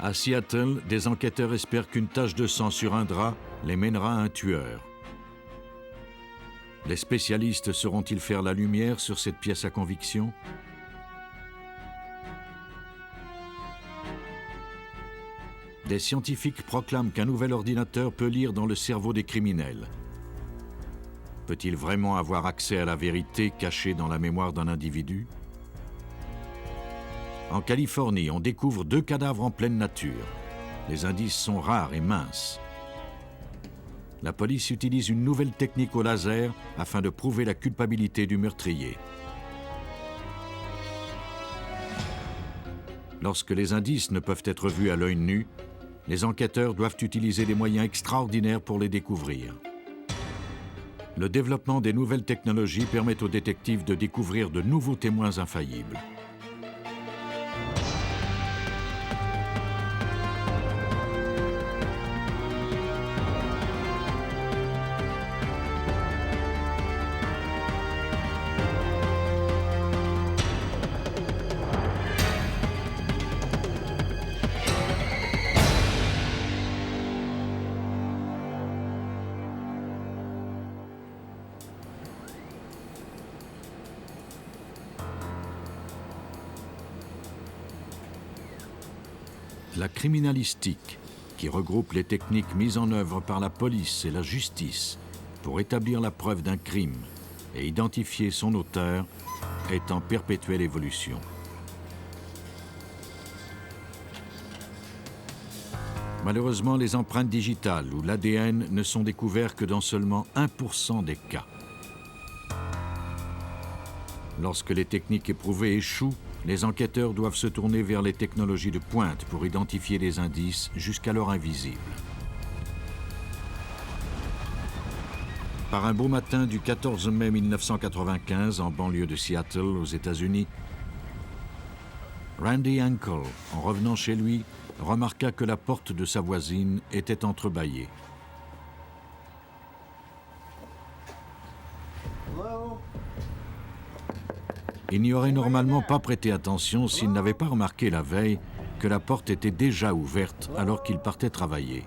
À Seattle, des enquêteurs espèrent qu'une tache de sang sur un drap les mènera à un tueur. Les spécialistes sauront-ils faire la lumière sur cette pièce à conviction? Des scientifiques proclament qu'un nouvel ordinateur peut lire dans le cerveau des criminels. Peut-il vraiment avoir accès à la vérité cachée dans la mémoire d'un individu? En Californie, on découvre 2 cadavres en pleine nature. Les indices sont rares et minces. La police utilise une nouvelle technique au laser afin de prouver la culpabilité du meurtrier. Lorsque les indices ne peuvent être vus à l'œil nu, les enquêteurs doivent utiliser des moyens extraordinaires pour les découvrir. Le développement des nouvelles technologies permet aux détectives de découvrir de nouveaux témoins infaillibles. La criminalistique, qui regroupe les techniques mises en œuvre par la police et la justice pour établir la preuve d'un crime et identifier son auteur, est en perpétuelle évolution. Malheureusement, les empreintes digitales ou l'ADN ne sont découverts que dans seulement 1% des cas. Lorsque les techniques éprouvées échouent, les enquêteurs doivent se tourner vers les technologies de pointe pour identifier des indices jusqu'alors invisibles. Par un beau matin du 14 mai 1995, en banlieue de Seattle, aux États-Unis, Randy Henkel, en revenant chez lui, remarqua que la porte de sa voisine était entrebâillée. Il n'y aurait normalement pas prêté attention s'il n'avait pas remarqué la veille que la porte était déjà ouverte alors qu'il partait travailler.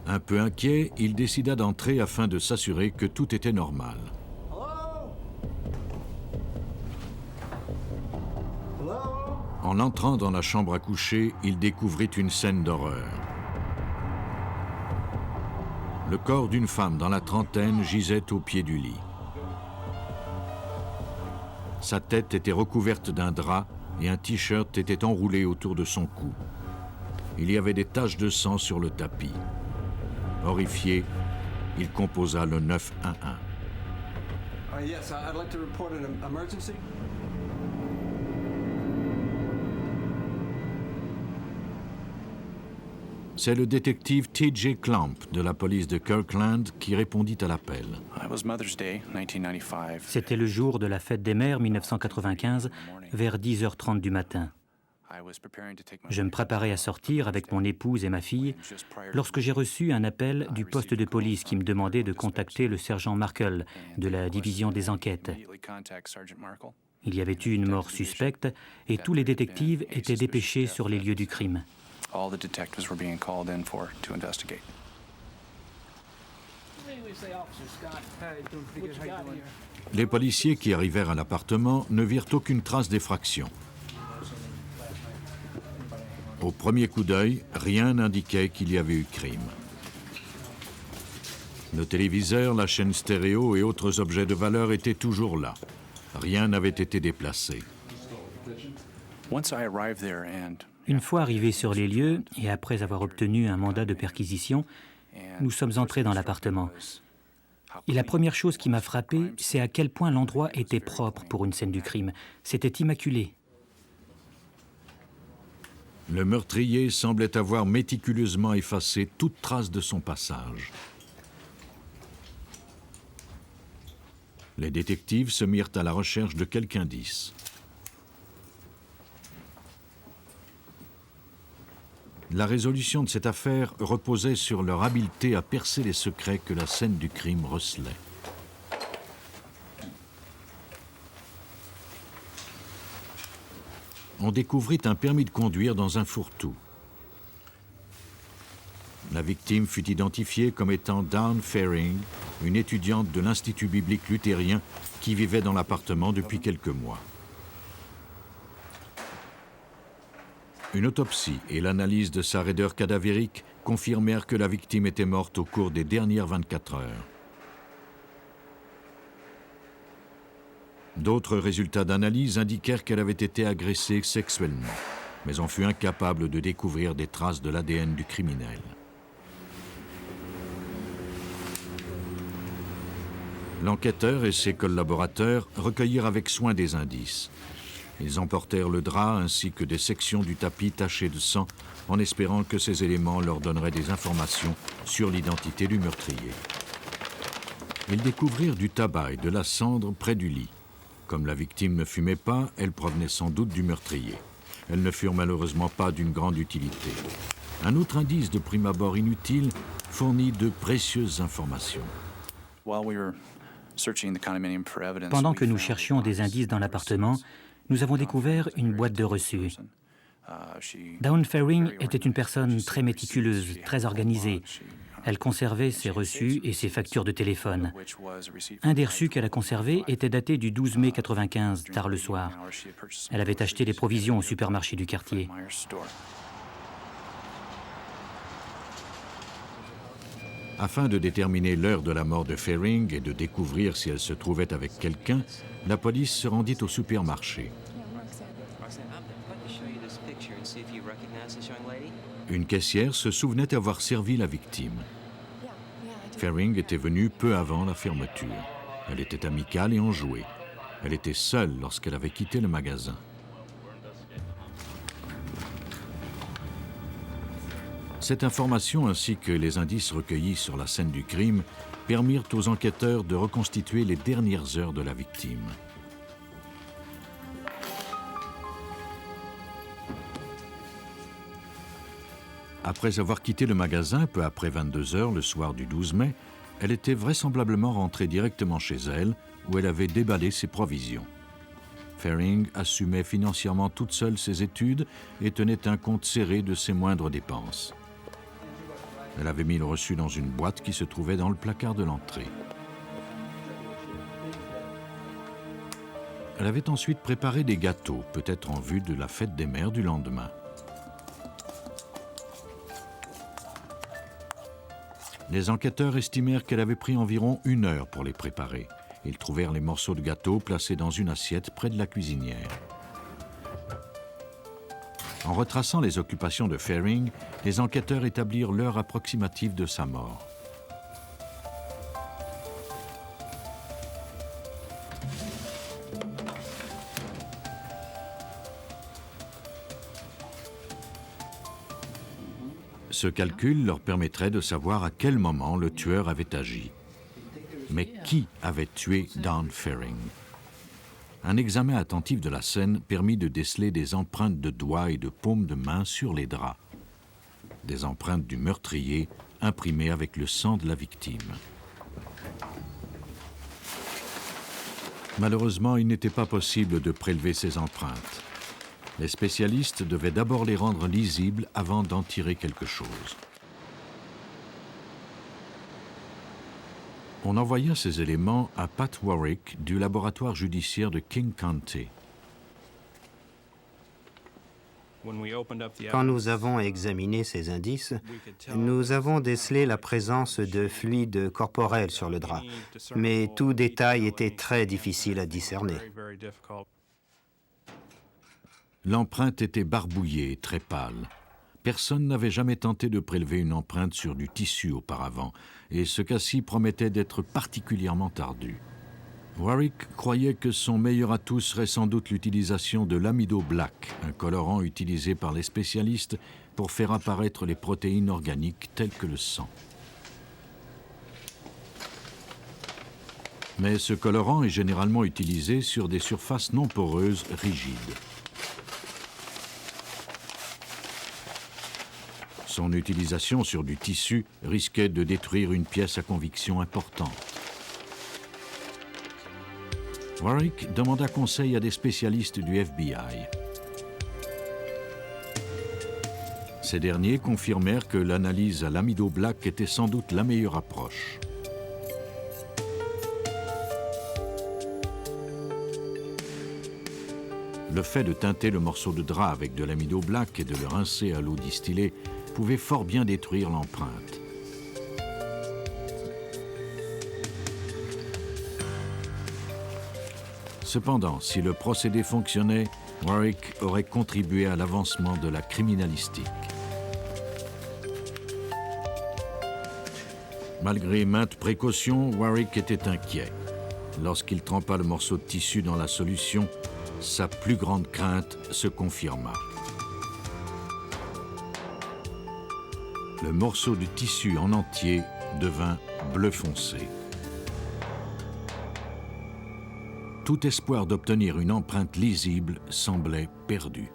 Un peu inquiet, il décida d'entrer afin de s'assurer que tout était normal. En entrant dans la chambre à coucher, il découvrit une scène d'horreur. Le corps d'une femme dans la trentaine gisait au pied du lit. Sa tête était recouverte d'un drap et un t-shirt était enroulé autour de son cou. Il y avait des taches de sang sur le tapis. Horrifié, il composa le 911. Yes, I'd like to report an emergency. C'est le détective T.J. Clamp de la police de Kirkland qui répondit à l'appel. C'était le jour de la fête des mères 1995, vers 10h30 du matin. Je me préparais à sortir avec mon épouse et ma fille lorsque j'ai reçu un appel du poste de police qui me demandait de contacter le sergent Markle de la division des enquêtes. Il y avait eu une mort suspecte et tous les détectives étaient dépêchés sur les lieux du crime. All the detectives were being called in to investigate. Les policiers qui arrivèrent à l'appartement ne virent aucune trace d'effraction. Au premier coup d'œil, rien n'indiquait qu'il y avait eu crime. Le téléviseur, la chaîne stéréo et autres objets de valeur étaient toujours là. Rien n'avait été déplacé. Une fois arrivés sur les lieux et après avoir obtenu un mandat de perquisition, nous sommes entrés dans l'appartement. Et la première chose qui m'a frappé, c'est à quel point l'endroit était propre pour une scène du crime. C'était immaculé. Le meurtrier semblait avoir méticuleusement effacé toute trace de son passage. Les détectives se mirent à la recherche de quelques indices. La résolution de cette affaire reposait sur leur habileté à percer les secrets que la scène du crime recelait. on découvrit un permis de conduire dans un fourre-tout. La victime fut identifiée comme étant Dawn Faring, une étudiante de l'Institut biblique luthérien qui vivait dans l'appartement depuis quelques mois. Une autopsie et l'analyse de sa raideur cadavérique confirmèrent que la victime était morte au cours des dernières 24 heures. D'autres résultats d'analyse indiquèrent qu'elle avait été agressée sexuellement, mais on fut incapable de découvrir des traces de l'ADN du criminel. L'enquêteur et ses collaborateurs recueillirent avec soin des indices. Ils emportèrent le drap ainsi que des sections du tapis tachées de sang en espérant que ces éléments leur donneraient des informations sur l'identité du meurtrier. Ils découvrirent du tabac et de la cendre près du lit. Comme la victime ne fumait pas, elle provenait sans doute du meurtrier. Elles ne furent malheureusement pas d'une grande utilité. Un autre indice de prime abord inutile fournit de précieuses informations. Pendant que nous cherchions des indices dans l'appartement, nous avons découvert une boîte de reçus. Dawn Faring était une personne très méticuleuse, très organisée. Elle conservait ses reçus et ses factures de téléphone. Un des reçus qu'elle a conservé était daté du 12 mai 1995, tard le soir. Elle avait acheté des provisions au supermarché du quartier. Afin de déterminer l'heure de la mort de Faring et de découvrir si elle se trouvait avec quelqu'un, la police se rendit au supermarché. Une caissière se souvenait avoir servi la victime. Faring était venue peu avant la fermeture. Elle était amicale et enjouée. Elle était seule lorsqu'elle avait quitté le magasin. Cette information ainsi que les indices recueillis sur la scène du crime permirent aux enquêteurs de reconstituer les dernières heures de la victime. Après avoir quitté le magasin peu après 22 heures le soir du 12 mai, elle était vraisemblablement rentrée directement chez elle où elle avait déballé ses provisions. Faring assumait financièrement toute seule ses études et tenait un compte serré de ses moindres dépenses. Elle avait mis le reçu dans une boîte qui se trouvait dans le placard de l'entrée. Elle avait ensuite préparé des gâteaux, peut-être en vue de la fête des mères du lendemain. Les enquêteurs estimèrent qu'elle avait pris environ 1 heure pour les préparer. Ils trouvèrent les morceaux de gâteau placés dans une assiette près de la cuisinière. En retraçant les occupations de Faring, les enquêteurs établirent l'heure approximative de sa mort. Ce calcul leur permettrait de savoir à quel moment le tueur avait agi. Mais qui avait tué Dawn Faring? Un examen attentif de la scène permit de déceler des empreintes de doigts et de paumes de main sur les draps. Des empreintes du meurtrier imprimées avec le sang de la victime. Malheureusement, il n'était pas possible de prélever ces empreintes. Les spécialistes devaient d'abord les rendre lisibles avant d'en tirer quelque chose. On envoya ces éléments à Pat Warwick du laboratoire judiciaire de King County. Quand nous avons examiné ces indices, nous avons décelé la présence de fluide corporel sur le drap, mais tout détail était très difficile à discerner. L'empreinte était barbouillée et très pâle. Personne n'avait jamais tenté de prélever une empreinte sur du tissu auparavant, et ce cas-ci promettait d'être particulièrement ardu. Warwick croyait que son meilleur atout serait sans doute l'utilisation de l'amido black, un colorant utilisé par les spécialistes pour faire apparaître les protéines organiques telles que le sang. Mais ce colorant est généralement utilisé sur des surfaces non poreuses rigides. Son utilisation sur du tissu risquait de détruire une pièce à conviction importante. Warwick demanda conseil à des spécialistes du FBI. Ces derniers confirmèrent que l'analyse à l'amido black était sans doute la meilleure approche. Le fait de teinter le morceau de drap avec de l'amido black et de le rincer à l'eau distillée pouvait fort bien détruire l'empreinte. Cependant, si le procédé fonctionnait, Warwick aurait contribué à l'avancement de la criminalistique. Malgré maintes précautions, Warwick était inquiet. Lorsqu'il trempa le morceau de tissu dans la solution, sa plus grande crainte se confirma. Le morceau de tissu en entier devint bleu foncé. Tout espoir d'obtenir une empreinte lisible semblait perdu.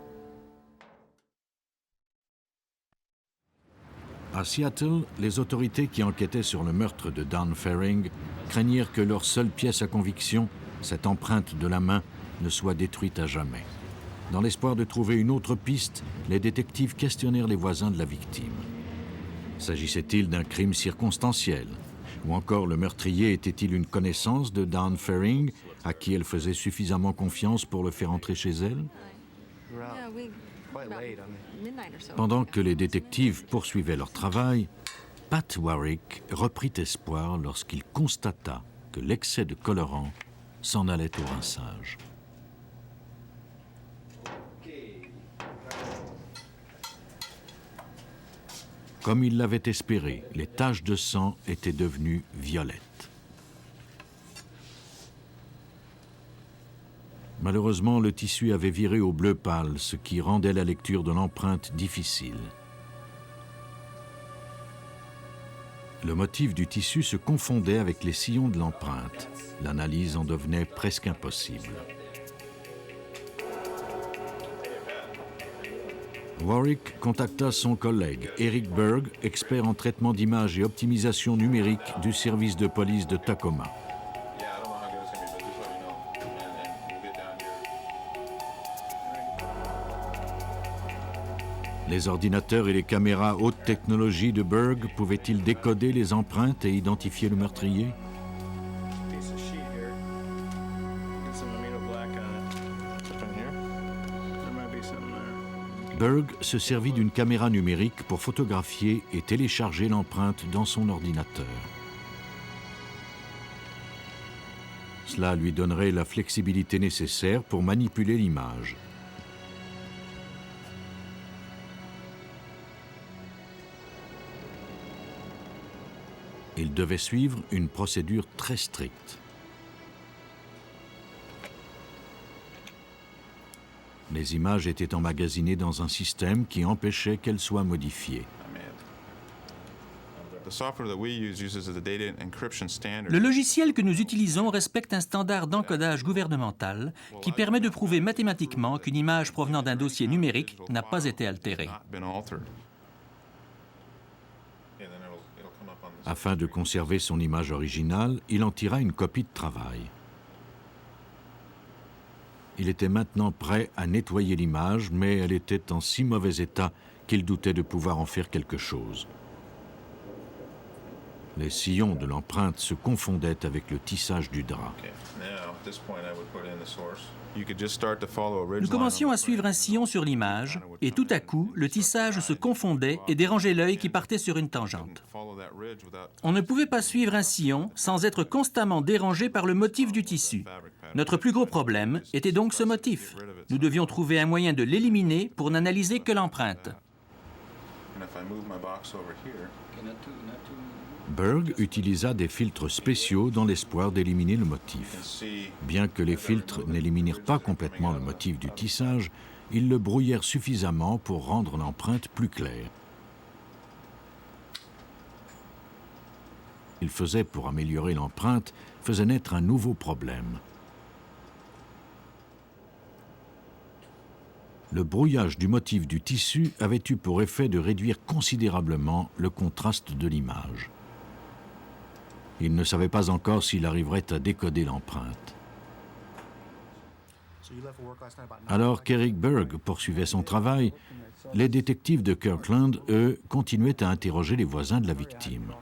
À Seattle, les autorités qui enquêtaient sur le meurtre de Don Ferring craignirent que leur seule pièce à conviction, cette empreinte de la main, ne soit détruite à jamais. Dans l'espoir de trouver une autre piste, les détectives questionnèrent les voisins de la victime. S'agissait-il d'un crime circonstanciel? Ou encore le meurtrier était-il une connaissance de Don Ferring, à qui elle faisait suffisamment confiance pour le faire entrer chez elle? Pendant que les détectives poursuivaient leur travail, Pat Warwick reprit espoir lorsqu'il constata que l'excès de colorant s'en allait au rinçage. Comme il l'avait espéré, les taches de sang étaient devenues violettes. Malheureusement, le tissu avait viré au bleu pâle, ce qui rendait la lecture de l'empreinte difficile. Le motif du tissu se confondait avec les sillons de l'empreinte. L'analyse en devenait presque impossible. Warwick contacta son collègue Eric Berg, expert en traitement d'images et optimisation numérique du service de police de Tacoma. Les ordinateurs et les caméras haute technologie de Berg pouvaient-ils décoder les empreintes et identifier le meurtrier? Berg se servit d'une caméra numérique pour photographier et télécharger l'empreinte dans son ordinateur. Cela lui donnerait la flexibilité nécessaire pour manipuler l'image. Il devait suivre une procédure très stricte. Les images étaient emmagasinées dans un système qui empêchait qu'elles soient modifiées. Le logiciel que nous utilisons respecte un standard d'encodage gouvernemental qui permet de prouver mathématiquement qu'une image provenant d'un dossier numérique n'a pas été altérée. Afin de conserver son image originale, il en tira une copie de travail. Il était maintenant prêt à nettoyer l'image, mais elle était en si mauvais état qu'il doutait de pouvoir en faire quelque chose. Les sillons de l'empreinte se confondaient avec le tissage du drap. Nous commencions à suivre un sillon sur l'image, et tout à coup, le tissage se confondait et dérangeait l'œil qui partait sur une tangente. On ne pouvait pas suivre un sillon sans être constamment dérangé par le motif du tissu. Notre plus gros problème était donc ce motif. Nous devions trouver un moyen de l'éliminer pour n'analyser que l'empreinte. Berg utilisa des filtres spéciaux dans l'espoir d'éliminer le motif. Bien que les filtres n'éliminèrent pas complètement le motif du tissage, ils le brouillèrent suffisamment pour rendre l'empreinte plus claire. Il faisait, pour améliorer l'empreinte, faisait naître un nouveau problème. Le brouillage du motif du tissu avait eu pour effet de réduire considérablement le contraste de l'image. Il ne savait pas encore s'il arriverait à décoder l'empreinte. Alors qu'Eric Berg poursuivait son travail, Les détectives de Kirkland, eux, continuaient à interroger les voisins de la victime.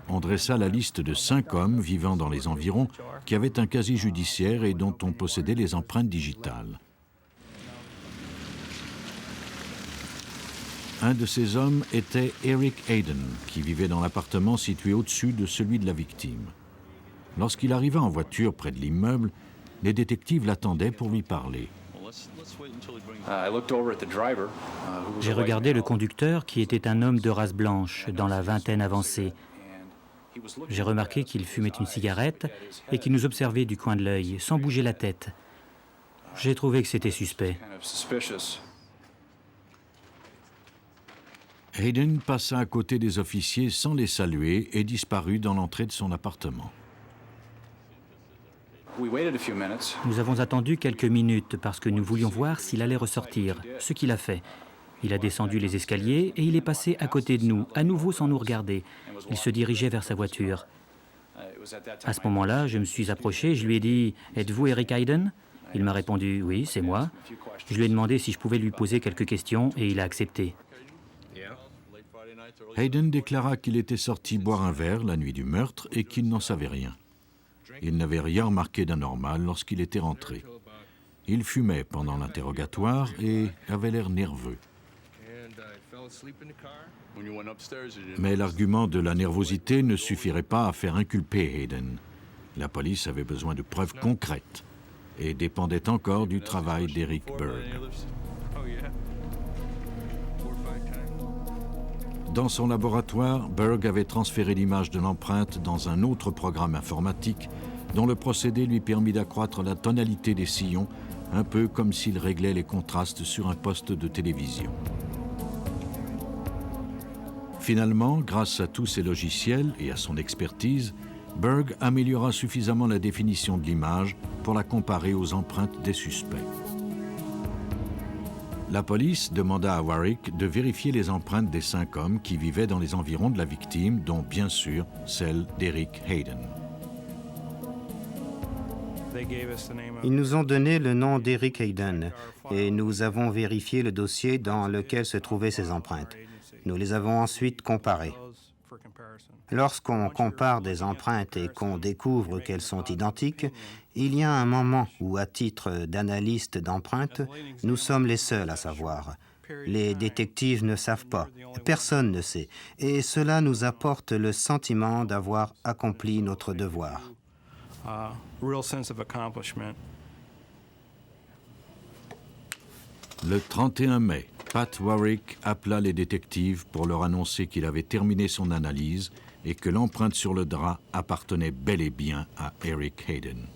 On dressa la liste de 5 hommes vivant dans les environs qui avaient un casier judiciaire et dont on possédait les empreintes digitales. Un de ces hommes était Eric Hayden, qui vivait dans l'appartement situé au-dessus de celui de la victime. Lorsqu'il arriva en voiture près de l'immeuble, les détectives l'attendaient pour lui parler. J'ai regardé le conducteur qui était un homme de race blanche, dans la vingtaine avancée. J'ai remarqué qu'il fumait une cigarette et qu'il nous observait du coin de l'œil, sans bouger la tête. J'ai trouvé que c'était suspect. Hayden passa à côté des officiers sans les saluer et disparut dans l'entrée de son appartement. Nous avons attendu quelques minutes parce que nous voulions voir s'il allait ressortir, ce qu'il a fait. Il a descendu les escaliers et il est passé à côté de nous, à nouveau sans nous regarder. Il se dirigeait vers sa voiture. À ce moment-là, je me suis approché, je lui ai dit « Êtes-vous Eric Hayden ?» Il m'a répondu « Oui, c'est moi ». Je lui ai demandé si je pouvais lui poser quelques questions et il a accepté. Hayden déclara qu'il était sorti boire un verre la nuit du meurtre et qu'il n'en savait rien. Il n'avait rien remarqué d'anormal lorsqu'il était rentré. Il fumait pendant l'interrogatoire et avait l'air nerveux. Mais l'argument de la nervosité ne suffirait pas à faire inculper Hayden. La police avait besoin de preuves concrètes et dépendait encore du travail d'Eric Berg. Dans son laboratoire, Berg avait transféré l'image de l'empreinte dans un autre programme informatique dont le procédé lui permit d'accroître la tonalité des sillons, un peu comme s'il réglait les contrastes sur un poste de télévision. Finalement, grâce à tous ces logiciels et à son expertise, Berg améliora suffisamment la définition de l'image pour la comparer aux empreintes des suspects. La police demanda à Warwick de vérifier les empreintes des 5 hommes qui vivaient dans les environs de la victime, dont bien sûr celle d'Eric Hayden. Ils nous ont donné le nom d'Eric Hayden et nous avons vérifié le dossier dans lequel se trouvaient ces empreintes. Nous les avons ensuite comparées. Lorsqu'on compare des empreintes et qu'on découvre qu'elles sont identiques, il y a un moment où, à titre d'analyste d'empreintes, nous sommes les seuls à savoir. Les détectives ne savent pas, personne ne sait, et cela nous apporte le sentiment d'avoir accompli notre devoir. Le 31 mai, Pat Warwick appela les détectives pour leur annoncer qu'il avait terminé son analyse et que l'empreinte sur le drap appartenait bel et bien à Eric Hayden.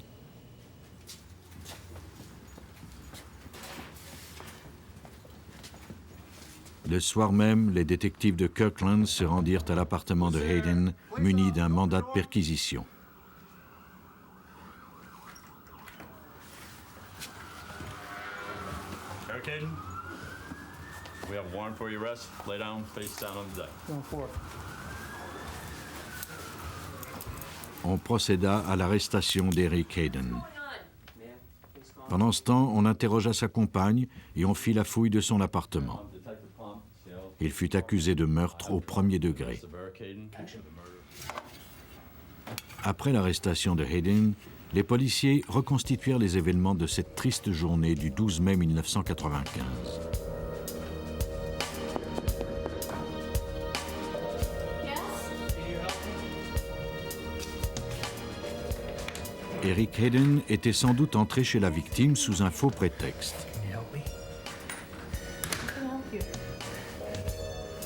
Le soir même, les détectives de Kirkland se rendirent à l'appartement de Hayden, munis d'un mandat de perquisition. Eric Hayden, we have a warrant for your arrest. Lay down, face down on the deck. On procéda à l'arrestation d'Eric Hayden. Pendant ce temps, on interrogea sa compagne et on fit la fouille de son appartement. Il fut accusé de meurtre au premier degré. Après l'arrestation de Hayden, les policiers reconstituèrent les événements de cette triste journée du 12 mai 1995. Eric Hayden était sans doute entré chez la victime sous un faux prétexte.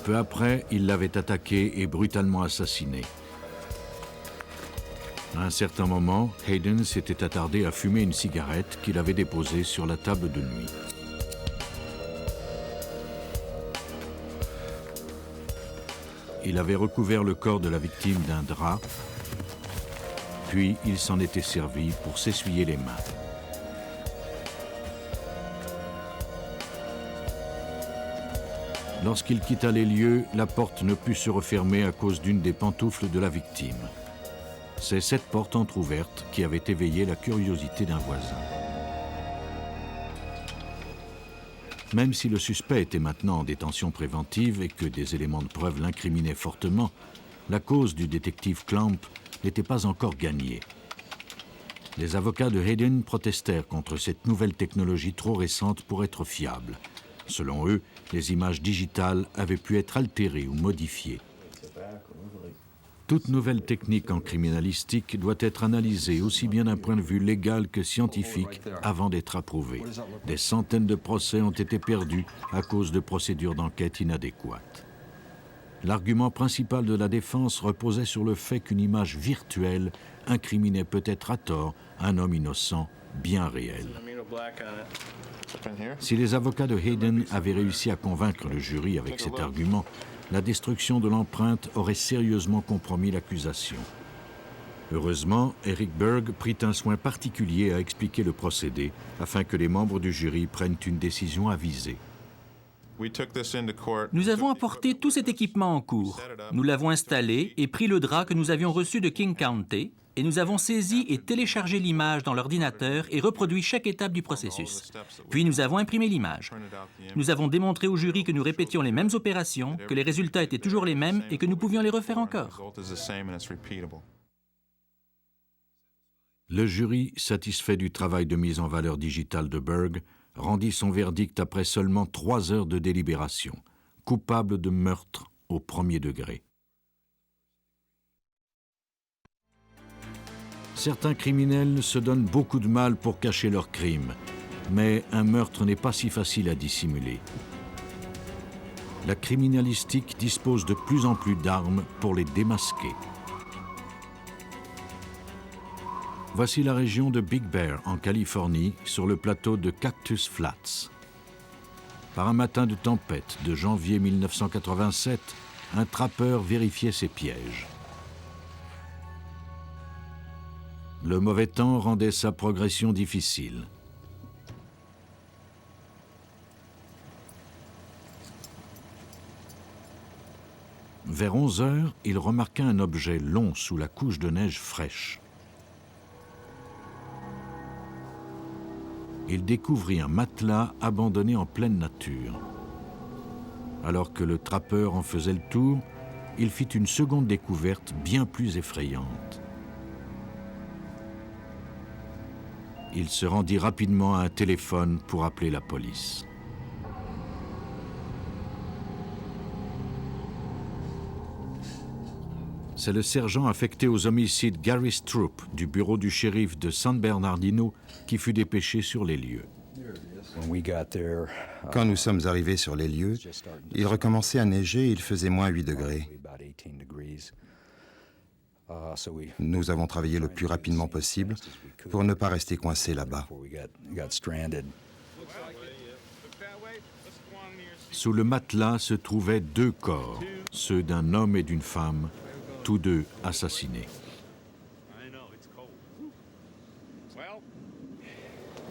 Peu après, il l'avait attaqué et brutalement assassiné. À un certain moment, Hayden s'était attardé à fumer une cigarette qu'il avait déposée sur la table de nuit. Il avait recouvert le corps de la victime d'un drap, puis il s'en était servi pour s'essuyer les mains. Lorsqu'il quitta les lieux, la porte ne put se refermer à cause d'une des pantoufles de la victime. C'est cette porte entr'ouverte qui avait éveillé la curiosité d'un voisin. Même si le suspect était maintenant en détention préventive et que des éléments de preuve l'incriminaient fortement, la cause du détective Clamp n'était pas encore gagnée. Les avocats de Hayden protestèrent contre cette nouvelle technologie trop récente pour être fiable. Selon eux, les images digitales avaient pu être altérées ou modifiées. Toute nouvelle technique en criminalistique doit être analysée aussi bien d'un point de vue légal que scientifique avant d'être approuvée. Des centaines de procès ont été perdus à cause de procédures d'enquête inadéquates. L'argument principal de la défense reposait sur le fait qu'une image virtuelle incriminait peut-être à tort un homme innocent bien réel. Si les avocats de Hayden avaient réussi à convaincre le jury avec cet argument, la destruction de l'empreinte aurait sérieusement compromis l'accusation. Heureusement, Eric Berg prit un soin particulier à expliquer le procédé afin que les membres du jury prennent une décision avisée. Nous avons apporté tout cet équipement en cours. Nous l'avons installé et pris le drap que nous avions reçu de King County et nous avons saisi et téléchargé l'image dans l'ordinateur et reproduit chaque étape du processus. Puis nous avons imprimé l'image. Nous avons démontré au jury que nous répétions les mêmes opérations, que les résultats étaient toujours les mêmes et que nous pouvions les refaire encore. Le jury, satisfait du travail de mise en valeur digitale de Berg, rendit son verdict après seulement 3 heures de délibération, coupable de meurtre au premier degré. Certains criminels se donnent beaucoup de mal pour cacher leurs crimes, mais un meurtre n'est pas si facile à dissimuler. La criminalistique dispose de plus en plus d'armes pour les démasquer. Voici la région de Big Bear, en Californie, sur le plateau de Cactus Flats. Par un matin de tempête de janvier 1987, un trappeur vérifiait ses pièges. Le mauvais temps rendait sa progression difficile. Vers 11 heures, il remarqua un objet long sous la couche de neige fraîche. Il découvrit un matelas abandonné en pleine nature. Alors que le trappeur en faisait le tour, il fit une seconde découverte bien plus effrayante. Il se rendit rapidement à un téléphone pour appeler la police. C'est le sergent affecté aux homicides Gary Stroop du bureau du shérif de San Bernardino qui fut dépêché sur les lieux. Quand nous sommes arrivés sur les lieux, il recommençait à neiger et il faisait moins 8 degrés. Nous avons travaillé le plus rapidement possible pour ne pas rester coincés là-bas. Sous le matelas se trouvaient 2 corps, ceux d'un homme et d'une femme, tous 2 assassinés.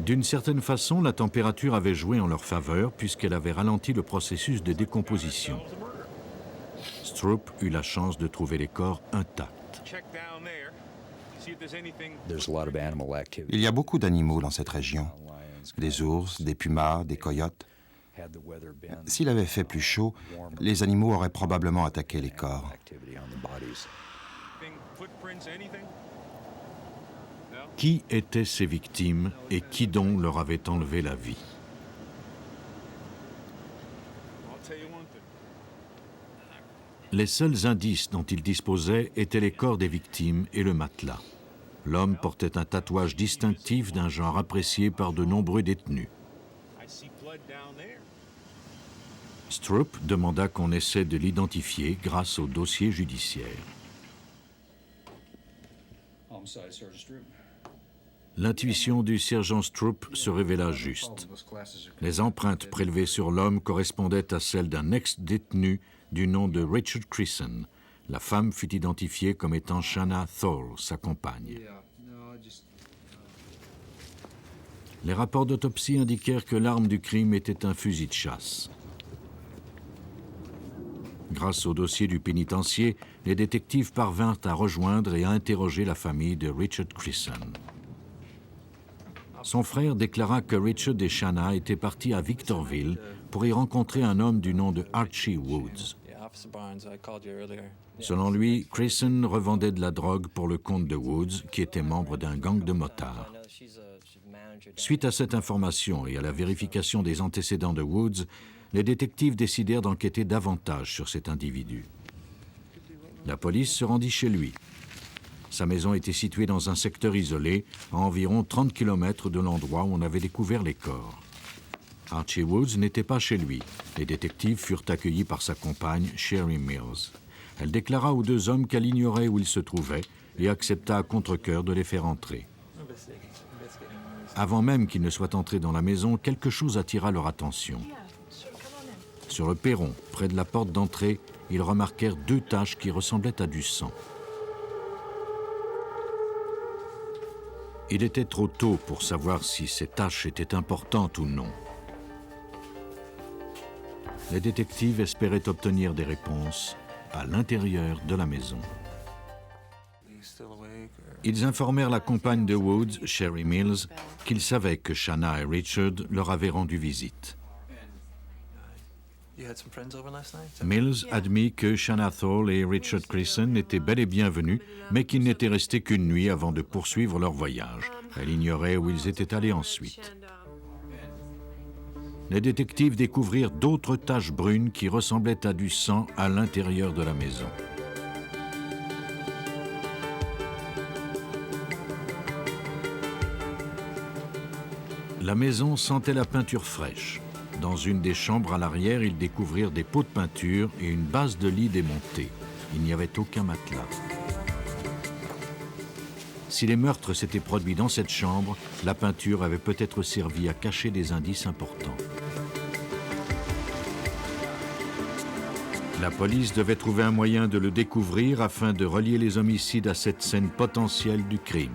D'une certaine façon, la température avait joué en leur faveur puisqu'elle avait ralenti le processus de décomposition. Stroop eut la chance de trouver les corps intacts. Il y a beaucoup d'animaux dans cette région. Des ours, des pumas, des coyotes. S'il avait fait plus chaud, les animaux auraient probablement attaqué les corps. Qui étaient ces victimes et qui donc leur avait enlevé la vie? Les seuls indices dont il disposait étaient les corps des victimes et le matelas. L'homme portait un tatouage distinctif d'un genre apprécié par de nombreux détenus. Stroop demanda qu'on essaie de l'identifier grâce au dossier judiciaire. L'intuition du sergent Stroop se révéla juste. Les empreintes prélevées sur l'homme correspondaient à celles d'un ex-détenu du nom de Richard Crisson. La femme fut identifiée comme étant Shanna Thor, sa compagne. Les rapports d'autopsie indiquèrent que l'arme du crime était un fusil de chasse. Grâce au dossier du pénitencier, les détectives parvinrent à rejoindre et à interroger la famille de Richard Crisson. Son frère déclara que Richard et Shanna étaient partis à Victorville pour y rencontrer un homme du nom de Archie Woods. Selon lui, Grayson revendait de la drogue pour le compte de Woods, qui était membre d'un gang de motards. Suite à cette information et à la vérification des antécédents de Woods, les détectives décidèrent d'enquêter davantage sur cet individu. La police se rendit chez lui. Sa maison était située dans un secteur isolé, à environ 30 km de l'endroit où on avait découvert les corps. Archie Woods n'était pas chez lui. Les détectives furent accueillis par sa compagne, Sherry Mills. Elle déclara aux deux hommes qu'elle ignorait où ils se trouvaient et accepta à contre-cœur de les faire entrer. Avant même qu'ils ne soient entrés dans la maison, quelque chose attira leur attention. Sur le perron, près de la porte d'entrée, ils remarquèrent deux taches qui ressemblaient à du sang. Il était trop tôt pour savoir si ces taches étaient importantes ou non. Les détectives espéraient obtenir des réponses à l'intérieur de la maison. Ils informèrent la compagne de Woods, Sherry Mills, qu'ils savaient que Shanna et Richard leur avaient rendu visite. Mills admit que Shanna Thole et Richard Grayson étaient bel et bien venus, mais qu'ils n'étaient restés qu'une nuit avant de poursuivre leur voyage. Elle ignorait où ils étaient allés ensuite. Les détectives découvrirent d'autres taches brunes qui ressemblaient à du sang à l'intérieur de la maison. La maison sentait la peinture fraîche. Dans une des chambres à l'arrière, ils découvrirent des pots de peinture et une base de lit démontée. Il n'y avait aucun matelas. Si les meurtres s'étaient produits dans cette chambre, la peinture avait peut-être servi à cacher des indices importants. La police devait trouver un moyen de le découvrir afin de relier les homicides à cette scène potentielle du crime.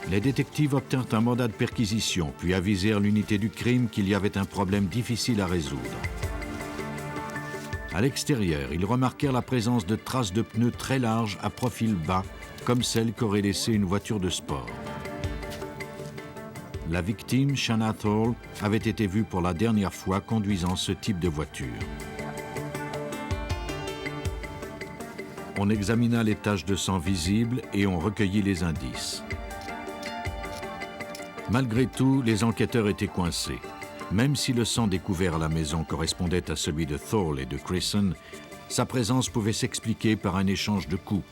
Les détectives obtinrent un mandat de perquisition, puis avisèrent l'unité du crime qu'il y avait un problème difficile à résoudre. À l'extérieur, ils remarquèrent la présence de traces de pneus très larges à profil bas, comme celles qu'aurait laissées une voiture de sport. La victime, Shanna Thole, avait été vue pour la dernière fois conduisant ce type de voiture. On examina les taches de sang visibles et on recueillit les indices. Malgré tout, les enquêteurs étaient coincés. Même si le sang découvert à la maison correspondait à celui de Thole et de Grayson, sa présence pouvait s'expliquer par un échange de coups.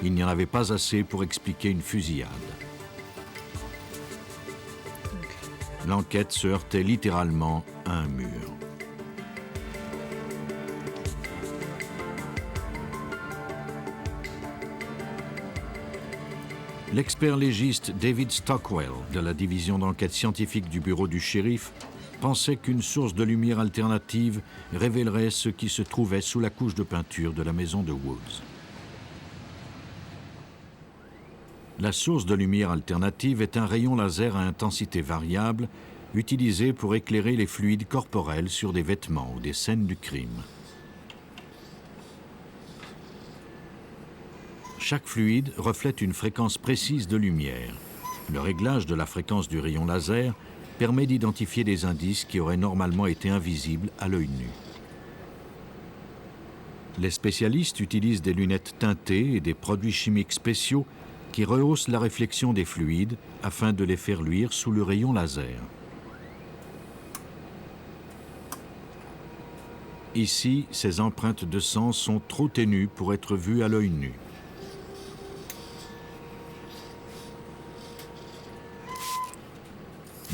Il n'y en avait pas assez pour expliquer une fusillade. L'enquête se heurtait littéralement à un mur. L'expert légiste David Stockwell, de la division d'enquête scientifique du bureau du shérif, pensait qu'une source de lumière alternative révélerait ce qui se trouvait sous la couche de peinture de la maison de Woods. La source de lumière alternative est un rayon laser à intensité variable utilisé pour éclairer les fluides corporels sur des vêtements ou des scènes du crime. Chaque fluide reflète une fréquence précise de lumière. Le réglage de la fréquence du rayon laser permet d'identifier des indices qui auraient normalement été invisibles à l'œil nu. Les spécialistes utilisent des lunettes teintées et des produits chimiques spéciaux qui rehaussent la réflexion des fluides afin de les faire luire sous le rayon laser. Ici, ces empreintes de sang sont trop ténues pour être vues à l'œil nu.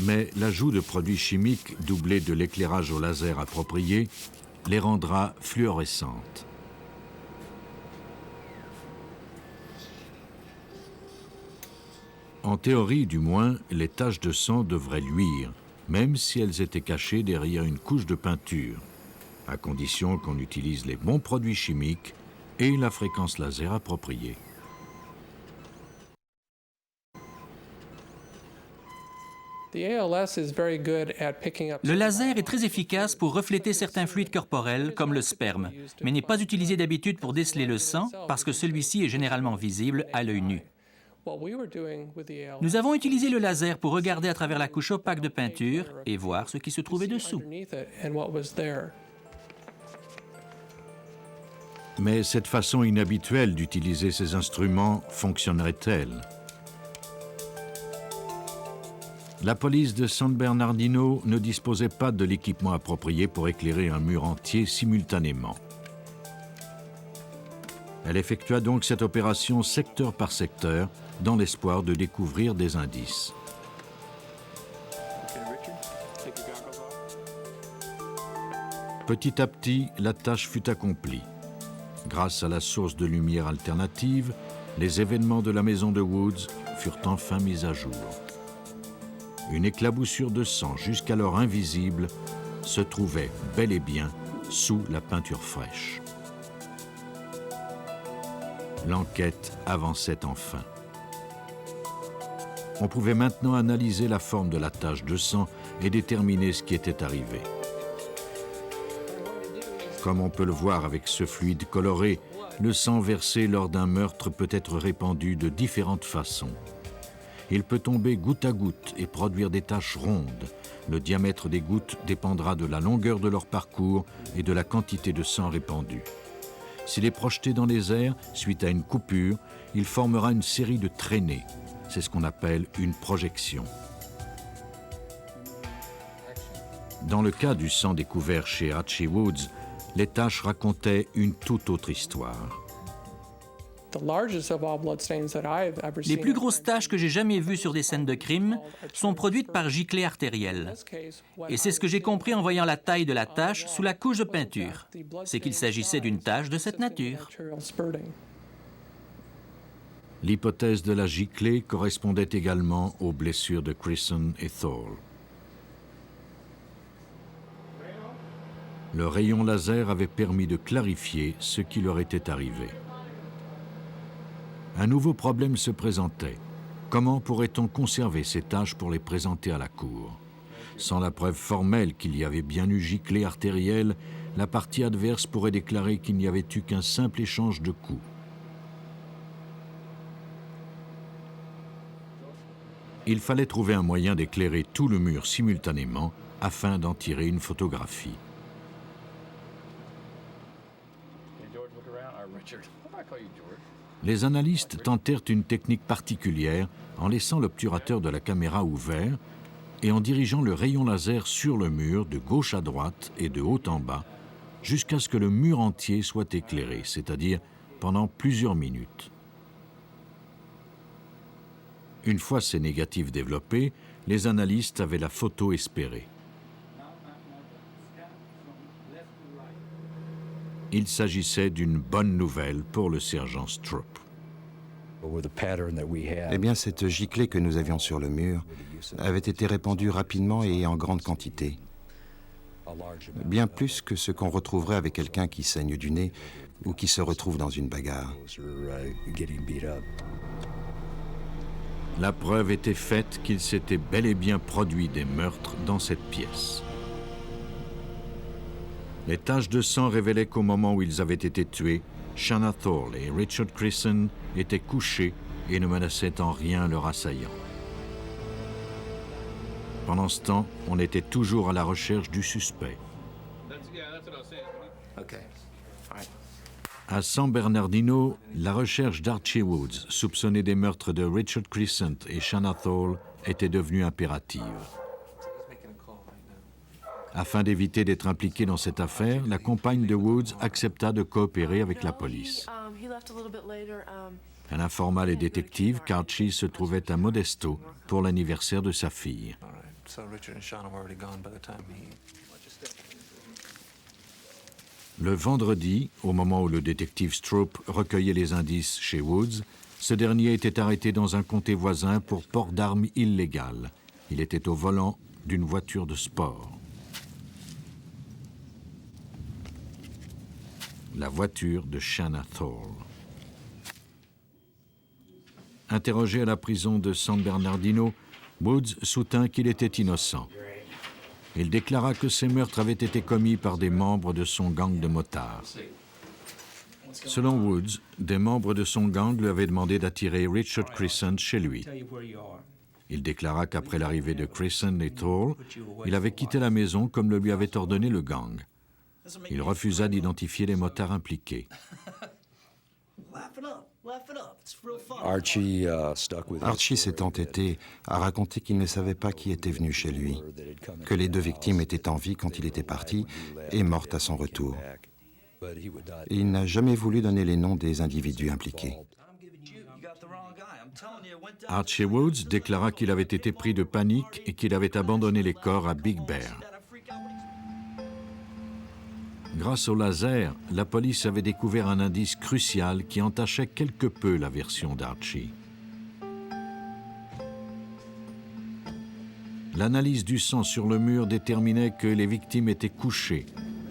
Mais l'ajout de produits chimiques doublés de l'éclairage au laser approprié les rendra fluorescentes. En théorie, du moins, les taches de sang devraient luire, même si elles étaient cachées derrière une couche de peinture, à condition qu'on utilise les bons produits chimiques et la fréquence laser appropriée. Le laser est très efficace pour refléter certains fluides corporels, comme le sperme, mais n'est pas utilisé d'habitude pour déceler le sang parce que celui-ci est généralement visible à l'œil nu. Nous avons utilisé le laser pour regarder à travers la couche opaque de peinture et voir ce qui se trouvait dessous. Mais cette façon inhabituelle d'utiliser ces instruments fonctionnerait-elle? La police de San Bernardino ne disposait pas de l'équipement approprié pour éclairer un mur entier simultanément. Elle effectua donc cette opération secteur par secteur dans l'espoir de découvrir des indices. Petit à petit, la tâche fut accomplie. Grâce à la source de lumière alternative, les événements de la maison de Woods furent enfin mis à jour. Une éclaboussure de sang jusqu'alors invisible se trouvait bel et bien sous la peinture fraîche. L'enquête avançait enfin. On pouvait maintenant analyser la forme de la tache de sang et déterminer ce qui était arrivé. Comme on peut le voir avec ce fluide coloré, le sang versé lors d'un meurtre peut être répandu de différentes façons. Il peut tomber goutte à goutte et produire des taches rondes. Le diamètre des gouttes dépendra de la longueur de leur parcours et de la quantité de sang répandu. S'il est projeté dans les airs, suite à une coupure, il formera une série de traînées. C'est ce qu'on appelle une projection. Dans le cas du sang découvert chez Archie Woods, les taches racontaient une toute autre histoire. Les plus grosses taches que j'ai jamais vues sur des scènes de crime sont produites par giclée artérielle. Et c'est ce que j'ai compris en voyant la taille de la tache sous la couche de peinture. C'est qu'il s'agissait d'une tache de cette nature. L'hypothèse de la giclée correspondait également aux blessures de Crisson et Thorle. Le rayon laser avait permis de clarifier ce qui leur était arrivé. Un nouveau problème se présentait. Comment pourrait-on conserver ces taches pour les présenter à la cour? Sans la preuve formelle qu'il y avait bien eu giclée artérielle, la partie adverse pourrait déclarer qu'il n'y avait eu qu'un simple échange de coups. Il fallait trouver un moyen d'éclairer tout le mur simultanément afin d'en tirer une photographie. Les analystes tentèrent une technique particulière en laissant l'obturateur de la caméra ouvert et en dirigeant le rayon laser sur le mur de gauche à droite et de haut en bas jusqu'à ce que le mur entier soit éclairé, c'est-à-dire pendant plusieurs minutes. Une fois ces négatifs développés, les analystes avaient la photo espérée. Il s'agissait d'une bonne nouvelle pour le sergent Stroop. Eh bien, cette giclée que nous avions sur le mur avait été répandue rapidement et en grande quantité. Bien plus que ce qu'on retrouverait avec quelqu'un qui saigne du nez ou qui se retrouve dans une bagarre. La preuve était faite qu'il s'était bel et bien produit des meurtres dans cette pièce. Les taches de sang révélaient qu'au moment où ils avaient été tués, Shanna Thorle et Richard Crisson étaient couchés et ne menaçaient en rien leur assaillant. Pendant ce temps, on était toujours à la recherche du suspect. À San Bernardino, la recherche d'Archie Woods, soupçonné des meurtres de Richard Crisson et Shanna Thorle, était devenue impérative. Afin d'éviter d'être impliqué dans cette affaire, la compagne de Woods accepta de coopérer avec la police. Elle informa les détectives qu'Archie se trouvait à Modesto pour l'anniversaire de sa fille. Le vendredi, au moment où le détective Stroop recueillait les indices chez Woods, ce dernier était arrêté dans un comté voisin pour port d'armes illégal. Il était au volant d'une voiture de sport. La voiture de Shanna Thorle. Interrogé à la prison de San Bernardino, Woods soutint qu'il était innocent. Il déclara que ces meurtres avaient été commis par des membres de son gang de motards. Selon Woods, des membres de son gang lui avaient demandé d'attirer Richard Crescent chez lui. Il déclara qu'après l'arrivée de Crescent et Thole, il avait quitté la maison comme le lui avait ordonné le gang. Il refusa d'identifier les motards impliqués. Archie s'est entêté à raconter qu'il ne savait pas qui était venu chez lui, que les 2 victimes étaient en vie quand il était parti et mortes à son retour. Il n'a jamais voulu donner les noms des individus impliqués. Archie Woods déclara qu'il avait été pris de panique et qu'il avait abandonné les corps à Big Bear. Grâce au laser, la police avait découvert un indice crucial qui entachait quelque peu la version d'Archie. L'analyse du sang sur le mur déterminait que les victimes étaient couchées,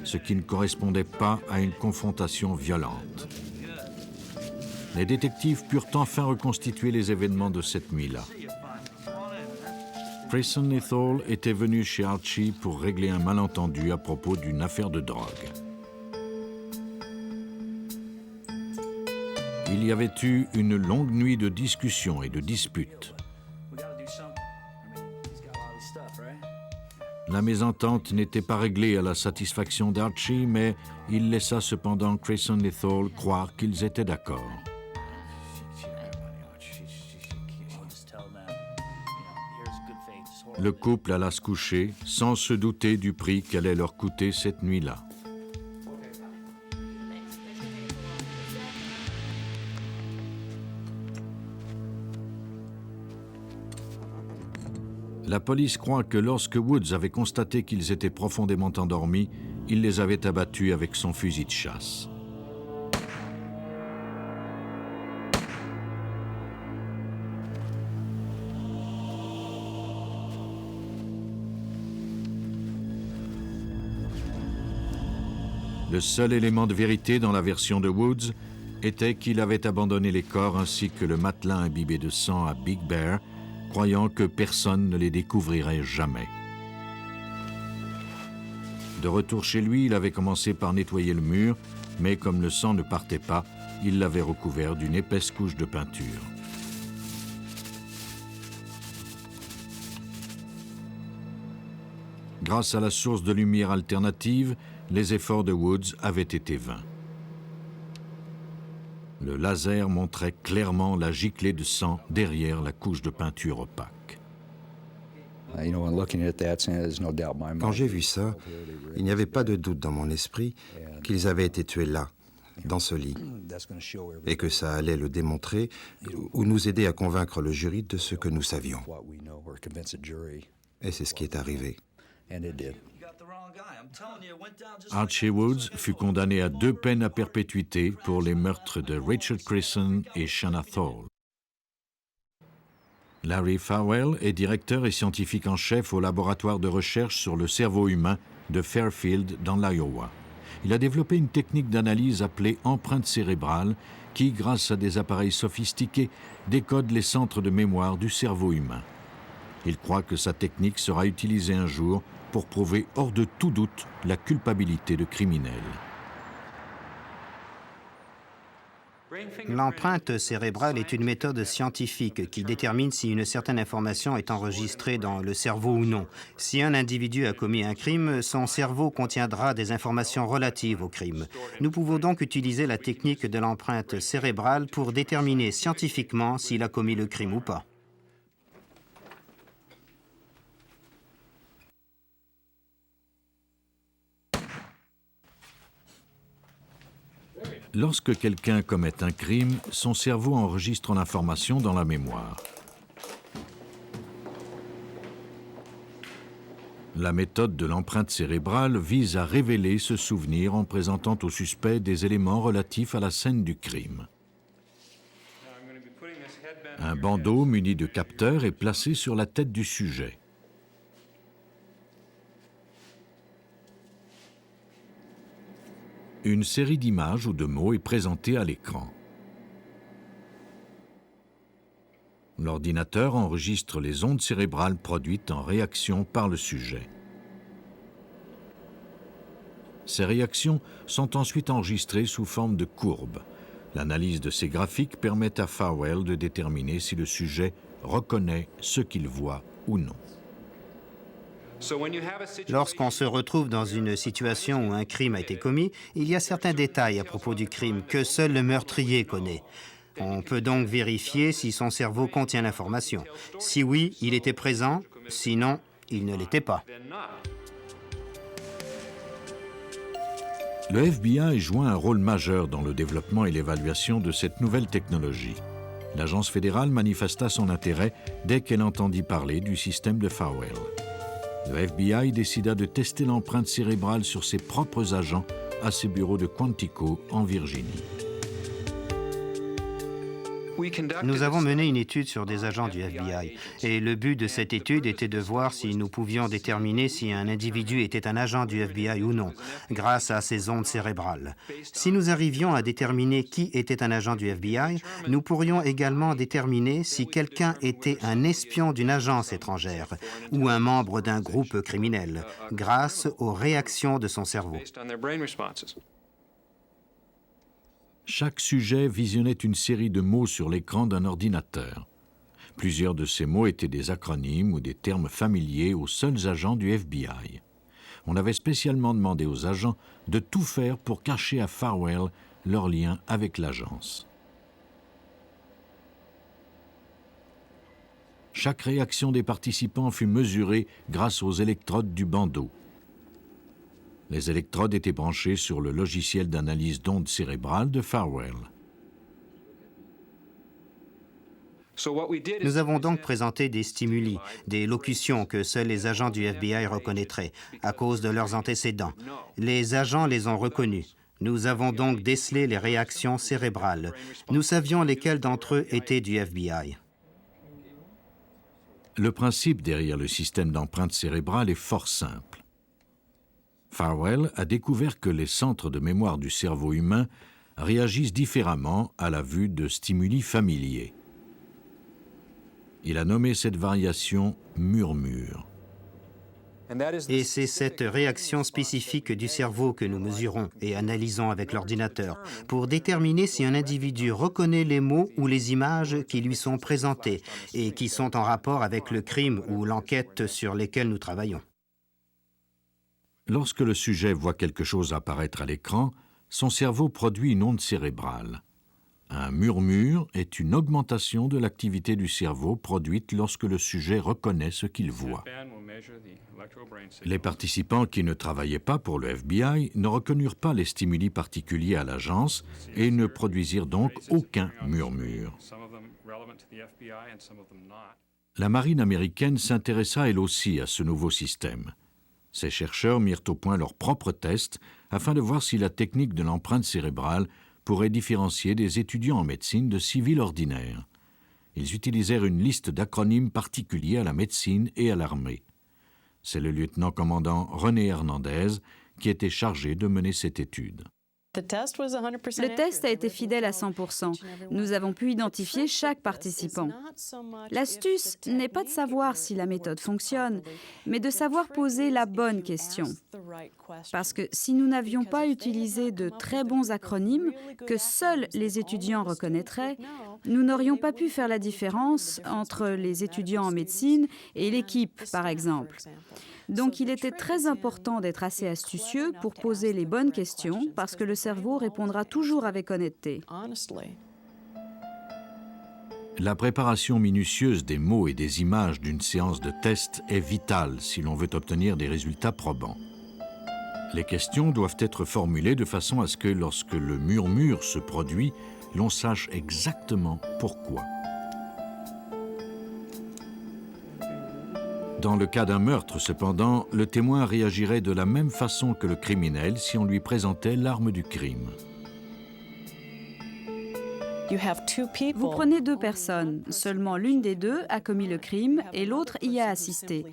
ce qui ne correspondait pas à une confrontation violente. Les détectives purent enfin reconstituer les événements de cette nuit-là. Crescent et Thole étaient venus chez Archie pour régler un malentendu à propos d'une affaire de drogue. Il y avait eu une longue nuit de discussions et de disputes. La mésentente n'était pas réglée à la satisfaction d'Archie, mais il laissa cependant Crescent et Thole croire qu'ils étaient d'accord. Le couple alla se coucher sans se douter du prix qu'allait leur coûter cette nuit-là. La police croit que lorsque Woods avait constaté qu'ils étaient profondément endormis, il les avait abattus avec son fusil de chasse. Le seul élément de vérité dans la version de Woods était qu'il avait abandonné les corps ainsi que le matelas imbibé de sang à Big Bear, croyant que personne ne les découvrirait jamais. De retour chez lui, il avait commencé par nettoyer le mur, mais comme le sang ne partait pas, il l'avait recouvert d'une épaisse couche de peinture. Grâce à la source de lumière alternative, les efforts de Woods avaient été vains. Le laser montrait clairement la giclée de sang derrière la couche de peinture opaque. Quand j'ai vu ça, il n'y avait pas de doute dans mon esprit qu'ils avaient été tués là, dans ce lit, et que ça allait le démontrer ou nous aider à convaincre le jury de ce que nous savions. Et c'est ce qui est arrivé. Archie Woods fut condamné à 2 peines à perpétuité pour les meurtres de Richard Crescent et Shanna Thole. Larry Farwell est directeur et scientifique en chef au laboratoire de recherche sur le cerveau humain de Fairfield, dans l'Iowa. Il a développé une technique d'analyse appelée empreinte cérébrale qui, grâce à des appareils sophistiqués, décode les centres de mémoire du cerveau humain. Il croit que sa technique sera utilisée un jour pour prouver hors de tout doute la culpabilité de criminels. L'empreinte cérébrale est une méthode scientifique qui détermine si une certaine information est enregistrée dans le cerveau ou non. Si un individu a commis un crime, son cerveau contiendra des informations relatives au crime. Nous pouvons donc utiliser la technique de l'empreinte cérébrale pour déterminer scientifiquement s'il a commis le crime ou pas. Lorsque quelqu'un commet un crime, son cerveau enregistre l'information dans la mémoire. La méthode de l'empreinte cérébrale vise à révéler ce souvenir en présentant au suspect des éléments relatifs à la scène du crime. Un bandeau muni de capteurs est placé sur la tête du sujet. Une série d'images ou de mots est présentée à l'écran. L'ordinateur enregistre les ondes cérébrales produites en réaction par le sujet. Ces réactions sont ensuite enregistrées sous forme de courbes. L'analyse de ces graphiques permet à Farwell de déterminer si le sujet reconnaît ce qu'il voit ou non. Lorsqu'on se retrouve dans une situation où un crime a été commis, il y a certains détails à propos du crime que seul le meurtrier connaît. On peut donc vérifier si son cerveau contient l'information. Si oui, il était présent, sinon, il ne l'était pas. Le FBI joue un rôle majeur dans le développement et l'évaluation de cette nouvelle technologie. L'agence fédérale manifesta son intérêt dès qu'elle entendit parler du système de Farwell. Le FBI décida de tester l'empreinte cérébrale sur ses propres agents à ses bureaux de Quantico, en Virginie. Nous avons mené une étude sur des agents du FBI et le but de cette étude était de voir si nous pouvions déterminer si un individu était un agent du FBI ou non, grâce à ses ondes cérébrales. Si nous arrivions à déterminer qui était un agent du FBI, nous pourrions également déterminer si quelqu'un était un espion d'une agence étrangère ou un membre d'un groupe criminel, grâce aux réactions de son cerveau. Chaque sujet visionnait une série de mots sur l'écran d'un ordinateur. Plusieurs de ces mots étaient des acronymes ou des termes familiers aux seuls agents du FBI. On avait spécialement demandé aux agents de tout faire pour cacher à Farwell leur lien avec l'agence. Chaque réaction des participants fut mesurée grâce aux électrodes du bandeau. Les électrodes étaient branchées sur le logiciel d'analyse d'ondes cérébrales de Farwell. Nous avons donc présenté des stimuli, des locutions que seuls les agents du FBI reconnaîtraient à cause de leurs antécédents. Les agents les ont reconnus. Nous avons donc décelé les réactions cérébrales. Nous savions lesquels d'entre eux étaient du FBI. Le principe derrière le système d'empreinte cérébrale est fort simple. Farwell a découvert que les centres de mémoire du cerveau humain réagissent différemment à la vue de stimuli familiers. Il a nommé cette variation murmure. Et c'est cette réaction spécifique du cerveau que nous mesurons et analysons avec l'ordinateur pour déterminer si un individu reconnaît les mots ou les images qui lui sont présentés et qui sont en rapport avec le crime ou l'enquête sur lesquels nous travaillons. Lorsque le sujet voit quelque chose apparaître à l'écran, son cerveau produit une onde cérébrale. Un murmure est une augmentation de l'activité du cerveau produite lorsque le sujet reconnaît ce qu'il voit. Les participants qui ne travaillaient pas pour le FBI ne reconnurent pas les stimuli particuliers à l'agence et ne produisirent donc aucun murmure. La marine américaine s'intéressa elle aussi à ce nouveau système. Ces chercheurs mirent au point leurs propres tests afin de voir si la technique de l'empreinte cérébrale pourrait différencier des étudiants en médecine de civils ordinaires. Ils utilisèrent une liste d'acronymes particuliers à la médecine et à l'armée. C'est le lieutenant-commandant René Hernandez qui était chargé de mener cette étude. Le test a été fidèle à 100%. Nous avons pu identifier chaque participant. L'astuce n'est pas de savoir si la méthode fonctionne, mais de savoir poser la bonne question. Parce que si nous n'avions pas utilisé de très bons acronymes que seuls les étudiants reconnaîtraient, nous n'aurions pas pu faire la différence entre les étudiants en médecine et l'équipe, par exemple. Donc il était très important d'être assez astucieux pour poser les bonnes questions parce que le cerveau répondra toujours avec honnêteté. La préparation minutieuse des mots et des images d'une séance de test est vitale si l'on veut obtenir des résultats probants. Les questions doivent être formulées de façon à ce que lorsque le murmure se produit, l'on sache exactement pourquoi. Dans le cas d'un meurtre, cependant, le témoin réagirait de la même façon que le criminel si on lui présentait l'arme du crime. Vous prenez deux personnes. Seulement l'une des deux a commis le crime et l'autre y a assisté.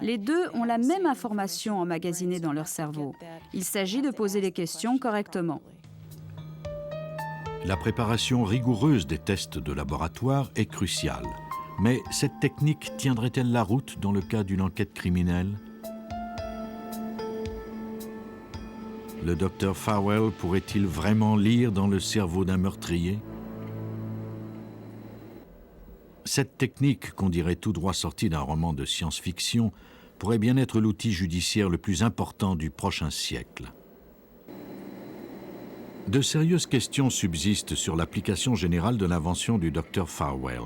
Les deux ont la même information emmagasinée dans leur cerveau. Il s'agit de poser les questions correctement. La préparation rigoureuse des tests de laboratoire est cruciale. Mais cette technique tiendrait-elle la route dans le cas d'une enquête criminelle? Le docteur Farwell pourrait-il vraiment lire dans le cerveau d'un meurtrier? Cette technique, qu'on dirait tout droit sortie d'un roman de science-fiction, pourrait bien être l'outil judiciaire le plus important du prochain siècle. De sérieuses questions subsistent sur l'application générale de l'invention du docteur Farwell.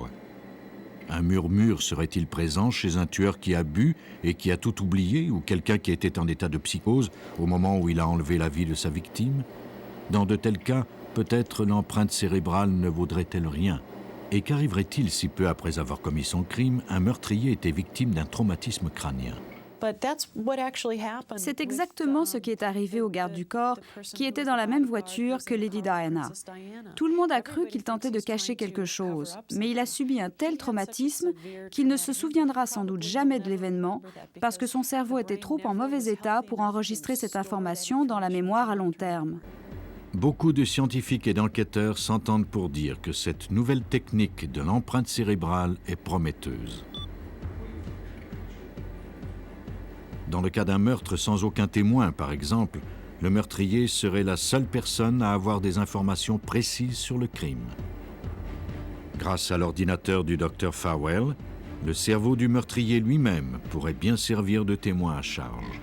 Un murmure serait-il présent chez un tueur qui a bu et qui a tout oublié, ou quelqu'un qui était en état de psychose au moment où il a enlevé la vie de sa victime? Dans de tels cas, peut-être l'empreinte cérébrale ne vaudrait-elle rien. Et qu'arriverait-il si peu après avoir commis son crime, un meurtrier était victime d'un traumatisme crânien? C'est exactement ce qui est arrivé au garde du corps, qui était dans la même voiture que Lady Diana. Tout le monde a cru qu'il tentait de cacher quelque chose, mais il a subi un tel traumatisme qu'il ne se souviendra sans doute jamais de l'événement, parce que son cerveau était trop en mauvais état pour enregistrer cette information dans la mémoire à long terme. Beaucoup de scientifiques et d'enquêteurs s'entendent pour dire que cette nouvelle technique de l'empreinte cérébrale est prometteuse. Dans le cas d'un meurtre sans aucun témoin, par exemple, le meurtrier serait la seule personne à avoir des informations précises sur le crime. Grâce à l'ordinateur du docteur Farwell, le cerveau du meurtrier lui-même pourrait bien servir de témoin à charge.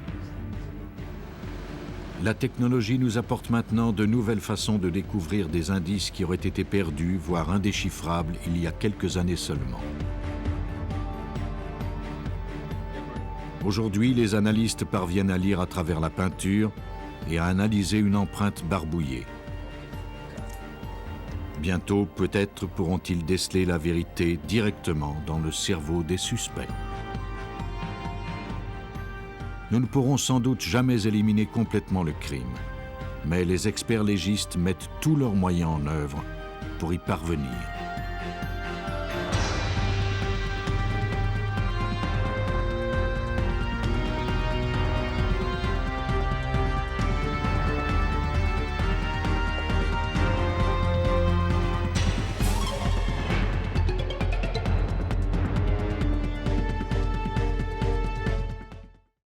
La technologie nous apporte maintenant de nouvelles façons de découvrir des indices qui auraient été perdus, voire indéchiffrables, il y a quelques années seulement. Aujourd'hui, les analystes parviennent à lire à travers la peinture et à analyser une empreinte barbouillée. Bientôt, peut-être pourront-ils déceler la vérité directement dans le cerveau des suspects. Nous ne pourrons sans doute jamais éliminer complètement le crime, mais les experts légistes mettent tous leurs moyens en œuvre pour y parvenir.